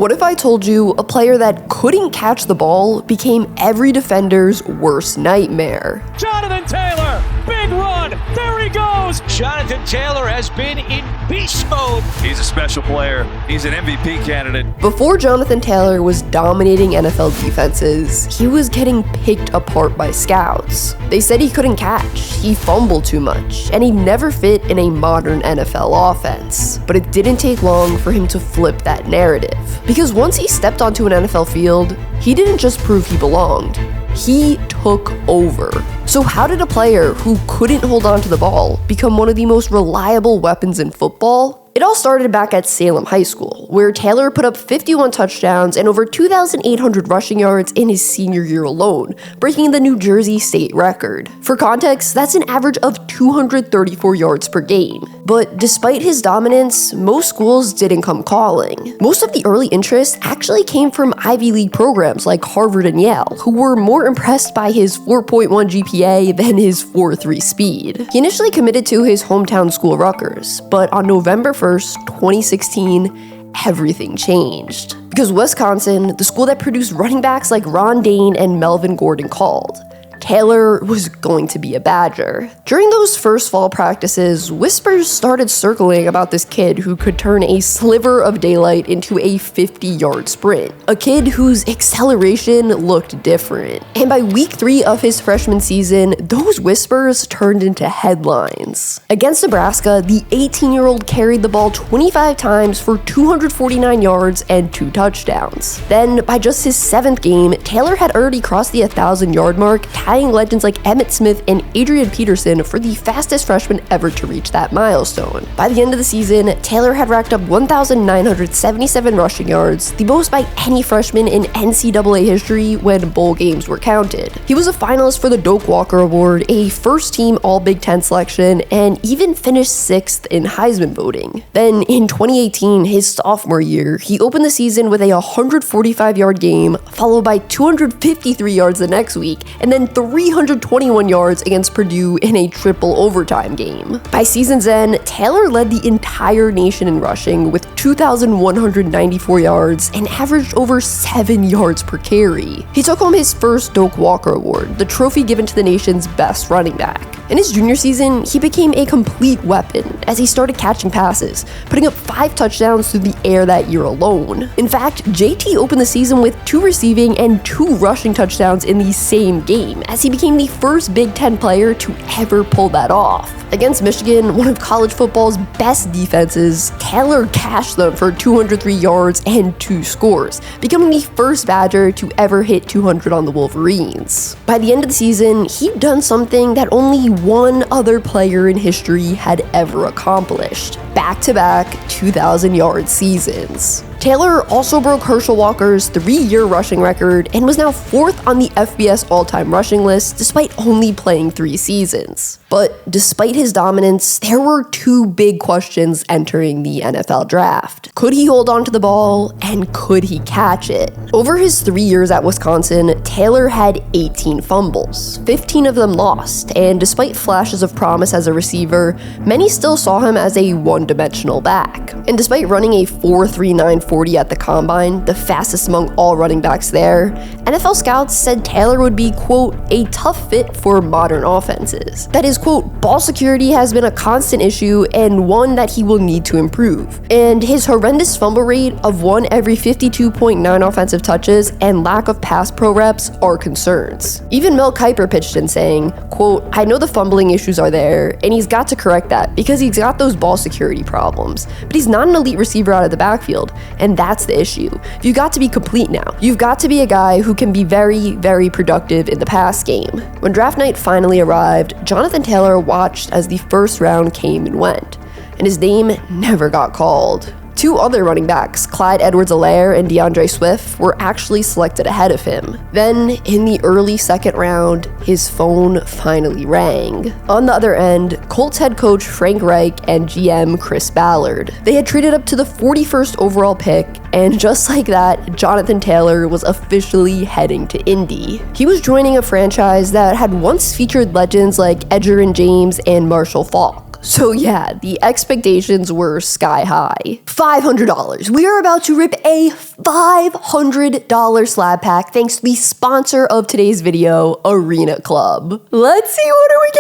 What if I told you a player that couldn't catch the ball became every defender's worst nightmare? Jonathan Taylor, big run, there he goes! Jonathan Taylor has been in beast mode. He's a special player. He's an MVP candidate. Before Jonathan Taylor was dominating NFL defenses, he was getting picked apart by scouts. They said he couldn't catch, he fumbled too much, and he never fit in a modern NFL offense. But it didn't take long for him to flip that narrative. Because once he stepped onto an NFL field, he didn't just prove he belonged, he took over. So how did a player who couldn't hold on to the ball become one of the most reliable weapons in football? It all started back at Salem High School, where Taylor put up 51 touchdowns and over 2,800 rushing yards in his senior year alone, breaking the New Jersey state record. For context, that's an average of 234 yards per game. But despite his dominance, most schools didn't come calling. Most of the early interest actually came from Ivy League programs like Harvard and Yale, who were more impressed by his 4.1 GPA than his 4.3 speed. He initially committed to his hometown school Rutgers, but on November 1st, 2016, everything changed. Because Wisconsin, the school that produced running backs like Ron Dane and Melvin Gordon, called. Taylor was going to be a Badger. During those first fall practices, whispers started circling about this kid who could turn a sliver of daylight into a 50-yard sprint. A kid whose acceleration looked different. And by week 3 of his freshman season, those whispers turned into headlines. Against Nebraska, the 18-year-old carried the ball 25 times for 249 yards and 2 touchdowns. Then, by just his 7th game, Taylor had already crossed the 1,000-yard mark, tying legends like Emmitt Smith and Adrian Peterson for the fastest freshman ever to reach that milestone. By the end of the season, Taylor had racked up 1,977 rushing yards, the most by any freshman in NCAA history when bowl games were counted. He was a finalist for the Doak Walker Award, a first-team All-Big Ten selection, and even finished 6th in Heisman voting. Then, in 2018, his sophomore year, he opened the season with a 145-yard game, followed by 253 yards the next week, and then 321 yards against Purdue in a triple overtime game. By season's end, Taylor led the entire nation in rushing with 2,194 yards and averaged over 7 yards per carry. He took home his first Doak Walker Award, the trophy given to the nation's best running back. In his junior season, he became a complete weapon as he started catching passes, putting up 5 touchdowns through the air that year alone. In fact, JT opened the season with 2 receiving and 2 rushing touchdowns in the same game, as he became the first Big Ten player to ever pull that off. Against Michigan, one of college football's best defenses, Taylor cashed them for 203 yards and 2 scores, becoming the first Badger to ever hit 200 on the Wolverines. By the end of the season, he'd done something that only one other player in history had ever accomplished: back-to-back 2,000-yard seasons. Taylor also broke Herschel Walker's 3-year rushing record and was now 4th on the FBS all-time rushing list despite only playing 3 seasons. But despite his dominance, there were 2 big questions entering the NFL draft. Could he hold on to the ball, and could he catch it? Over his 3 years at Wisconsin, Taylor had 18 fumbles, 15 of them lost, and despite flashes of promise as a receiver, many still saw him as a one-dimensional back. And despite running a 4.39 40 at the combine, the fastest among all running backs there, NFL scouts said Taylor would be, quote, a tough fit for modern offenses. That is, quote, ball security has been a constant issue and one that he will need to improve. And his horrendous fumble rate of 1 every 52.9 offensive touches and lack of pass pro reps are concerns. Even Mel Kiper pitched in saying, quote, I know the fumbling issues are there, and he's got to correct that because he's got those ball security problems, but he's not an elite receiver out of the backfield. And that's the issue. You've got to be complete now. You've got to be a guy who can be very, very productive in the pass game. When draft night finally arrived, Jonathan Taylor watched as the first round came and went, and his name never got called. 2 other running backs, Clyde Edwards-Helaire and DeAndre Swift, were actually selected ahead of him. Then, in the early 2nd round, his phone finally rang. On the other end, Colts head coach Frank Reich and GM Chris Ballard. They had traded up to the 41st overall pick, and just like that, Jonathan Taylor was officially heading to Indy. He was joining a franchise that had once featured legends like Edgerrin James and Marshall Faulk. So yeah, the expectations were sky high. $500. We are about to rip a $500 slab pack thanks to the sponsor of today's video, Arena Club. Let's see, what are we getting?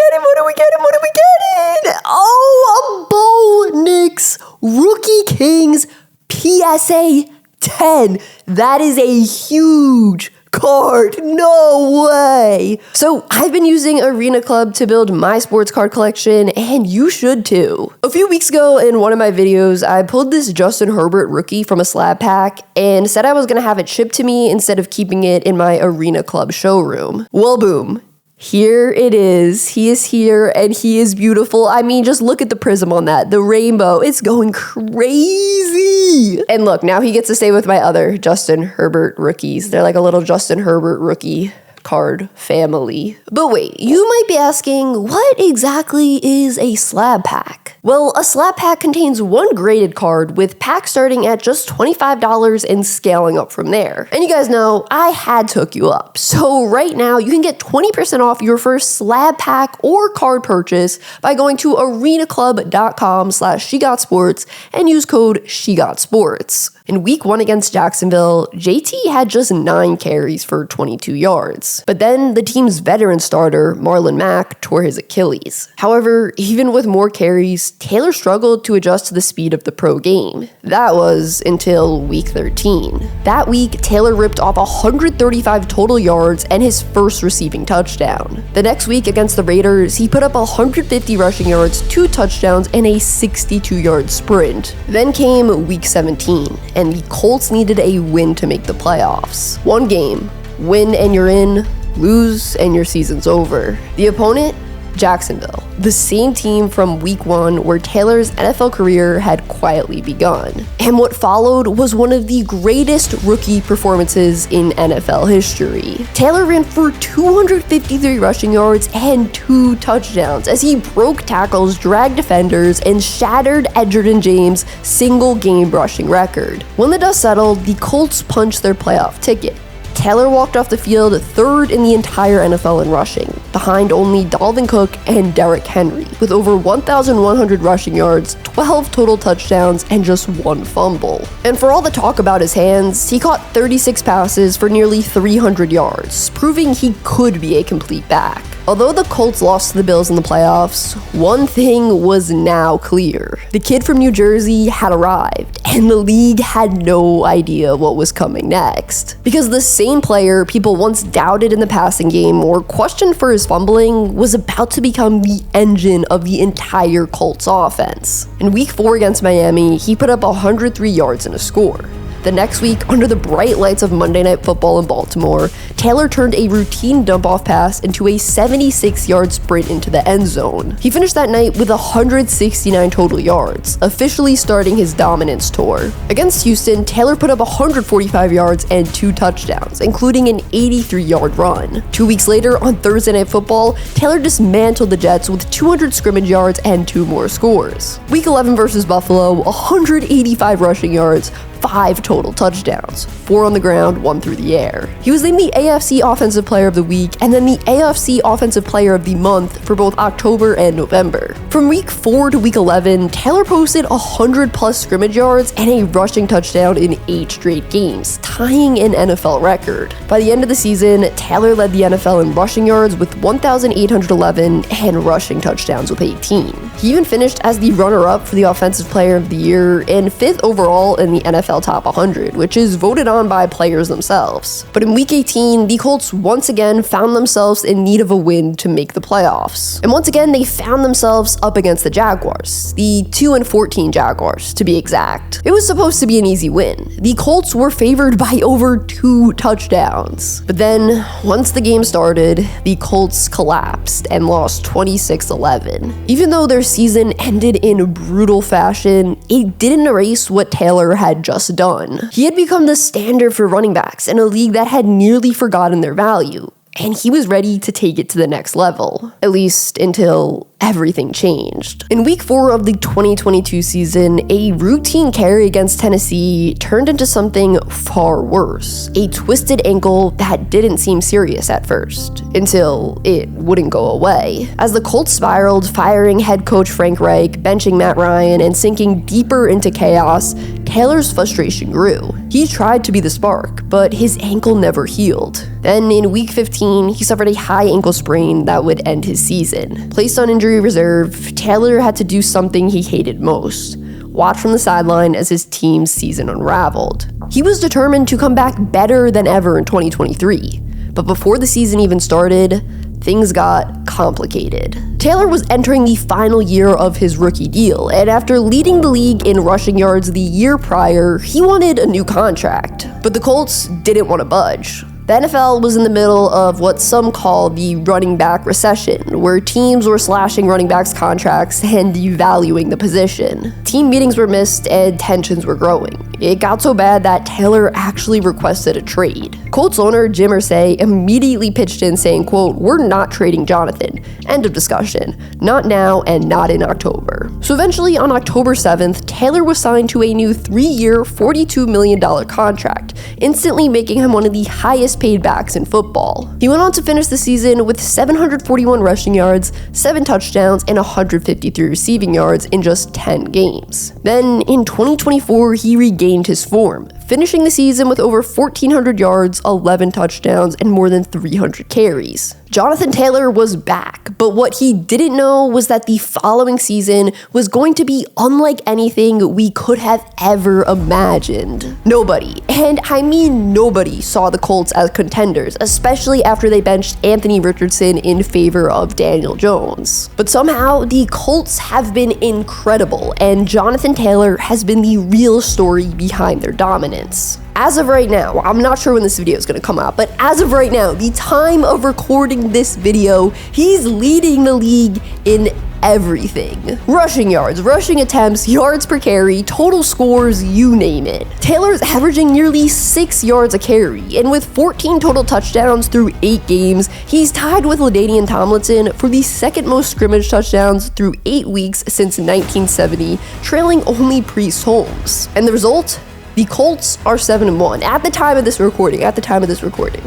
Oh, a Bo Nix Rookie Kings PSA 10. That is a huge card. No way. So I've been using Arena Club to build my sports card collection, and you should too. A few weeks ago in one of my videos, I pulled this Justin Herbert rookie from a slab pack and said I was going to have it shipped to me instead of keeping it in my Arena Club showroom. Well, boom. Here it is. He is here and he is beautiful. I mean, just look at the prism on that. The rainbow. It's going crazy. And look, now he gets to stay with my other Justin Herbert rookies. They're like a little Justin Herbert rookie card family. But wait, you might be asking, what exactly is a slab pack? Well, a slab pack contains one graded card with packs starting at just $25 and scaling up from there. And you guys know, I had to hook you up. So right now, you can get 20% off your first slab pack or card purchase by going to arenaclub.com/SheGotSports and use code SheGotSports. In week 1 against Jacksonville, JT had just 9 carries for 22 yards. But then the team's veteran starter, Marlon Mack, tore his Achilles. However, even with more carries, Taylor struggled to adjust to the speed of the pro game. That was until week 13. That week, Taylor ripped off 135 total yards and his first receiving touchdown. The next week against the Raiders, he put up 150 rushing yards, 2 touchdowns, and a 62-yard sprint. Then came week 17. And the Colts needed a win to make the playoffs. One game, win and you're in, lose and your season's over. The opponent? Jacksonville, the same team from week 1 where Taylor's NFL career had quietly begun. And what followed was one of the greatest rookie performances in NFL history. Taylor ran for 253 rushing yards and 2 touchdowns as he broke tackles, dragged defenders, and shattered Edgerrin James' single game rushing record. When the dust settled, the Colts punched their playoff ticket. Taylor walked off the field 3rd in the entire NFL in rushing, behind only Dalvin Cook and Derrick Henry, with over 1,100 rushing yards, 12 total touchdowns, and just 1 fumble. And for all the talk about his hands, he caught 36 passes for nearly 300 yards, proving he could be a complete back. Although the Colts lost to the Bills in the playoffs, one thing was now clear. The kid from New Jersey had arrived, and the league had no idea what was coming next. Because the same player people once doubted in the passing game or questioned for his fumbling was about to become the engine of the entire Colts offense. In week 4 against Miami, he put up 103 yards and a score. The next week, under the bright lights of Monday Night Football in Baltimore, Taylor turned a routine dump-off pass into a 76-yard sprint into the end zone. He finished that night with 169 total yards, officially starting his dominance tour. Against Houston, Taylor put up 145 yards and 2 touchdowns, including an 83-yard run. 2 weeks later, on Thursday Night Football, Taylor dismantled the Jets with 200 scrimmage yards and 2 more scores. Week 11 versus Buffalo, 185 rushing yards, 5 total touchdowns, 4 on the ground, 1 through the air. He was named the AFC Offensive Player of the Week and then the AFC Offensive Player of the Month for both October and November. From week 4 to week 11, Taylor posted 100+ scrimmage yards and a rushing touchdown in 8 straight games, tying an NFL record. By the end of the season, Taylor led the NFL in rushing yards with 1,811 and rushing touchdowns with 18. He even finished as the runner-up for the Offensive Player of the Year and 5th overall in the NFL Top 100, which is voted on by players themselves. But in week 18, the Colts once again found themselves in need of a win to make the playoffs. And once again, they found themselves up against the Jaguars, the 2-14 Jaguars to be exact. It was supposed to be an easy win. The Colts were favored by over 2 touchdowns. But then, once the game started, the Colts collapsed and lost 26-11. Even though their season ended in brutal fashion, it didn't erase what Taylor had just done. He had become the standard for running backs in a league that had nearly forgotten their value. and he was ready to take it to the next level, at least until everything changed. In week 4 of the 2022 season, a routine carry against Tennessee turned into something far worse, a twisted ankle that didn't seem serious at first, until it wouldn't go away. As the Colts spiraled, firing head coach Frank Reich, benching Matt Ryan, and sinking deeper into chaos, Taylor's frustration grew. He tried to be the spark, but his ankle never healed. Then in week 15, he suffered a high ankle sprain that would end his season. Placed on injury reserve, Taylor had to do something he hated most: watch from the sideline as his team's season unraveled. He was determined to come back better than ever in 2023, but before the season even started, things got complicated. Taylor was entering the final year of his rookie deal, and after leading the league in rushing yards the year prior, he wanted a new contract. But the Colts didn't want to budge. The NFL was in the middle of what some call the running back recession, where teams were slashing running backs' contracts and devaluing the position. Team meetings were missed and tensions were growing. It got so bad that Taylor actually requested a trade. Colts owner Jim Irsay immediately pitched in saying, quote, "We're not trading Jonathan. End of discussion. Not now and not in October." So eventually on October 7th, Taylor was signed to a new 3-year, $42 million contract, instantly making him one of the highest paid backs in football. He went on to finish the season with 741 rushing yards, 7 touchdowns, and 153 receiving yards in just 10 games. Then in 2024, he regained his form, finishing the season with over 1,400 yards, 11 touchdowns, and more than 300 carries. Jonathan Taylor was back, but what he didn't know was that the following season was going to be unlike anything we could have ever imagined. Nobody, and I mean nobody, saw the Colts as contenders, especially after they benched Anthony Richardson in favor of Daniel Jones. But somehow, the Colts have been incredible, and Jonathan Taylor has been the real story behind their dominance. As of right now, I'm not sure when this video is going to come out, but as of right now, the time of recording this video, he's leading the league in everything. Rushing yards, rushing attempts, yards per carry, total scores, you name it. Taylor's averaging nearly 6 yards a carry, and with 14 total touchdowns through 8 games, he's tied with LaDainian Tomlinson for the second most scrimmage touchdowns through 8 weeks since 1970, trailing only Priest Holmes. And the result? The Colts are 7-1 at the time of this recording.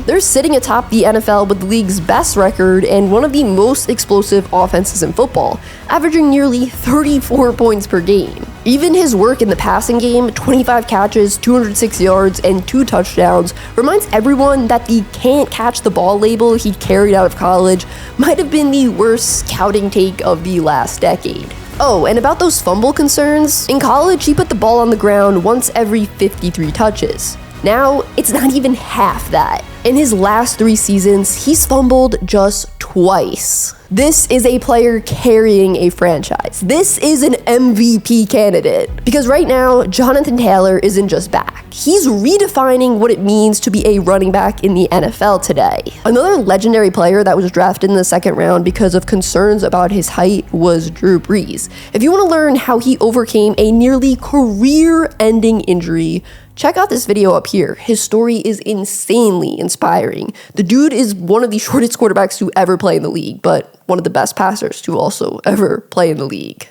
They're sitting atop the NFL with the league's best record and one of the most explosive offenses in football, averaging nearly 34 points per game. Even his work in the passing game, 25 catches, 206 yards, and 2 touchdowns, reminds everyone that the can't catch the ball label he carried out of college might have been the worst scouting take of the last decade. Oh, and about those fumble concerns, in college he put the ball on the ground once every 53 touches. Now, it's not even half that. In his last 3 seasons, he's fumbled just twice. This is a player carrying a franchise. This is an MVP candidate. Because right now, Jonathan Taylor isn't just back. He's redefining what it means to be a running back in the NFL today. Another legendary player that was drafted in the 2nd round because of concerns about his height was Drew Brees. If you want to learn how he overcame a nearly career-ending injury, check out this video up here. His story is insanely inspiring. The dude is one of the shortest quarterbacks to ever play in the league, but one of the best passers to also ever play in the league.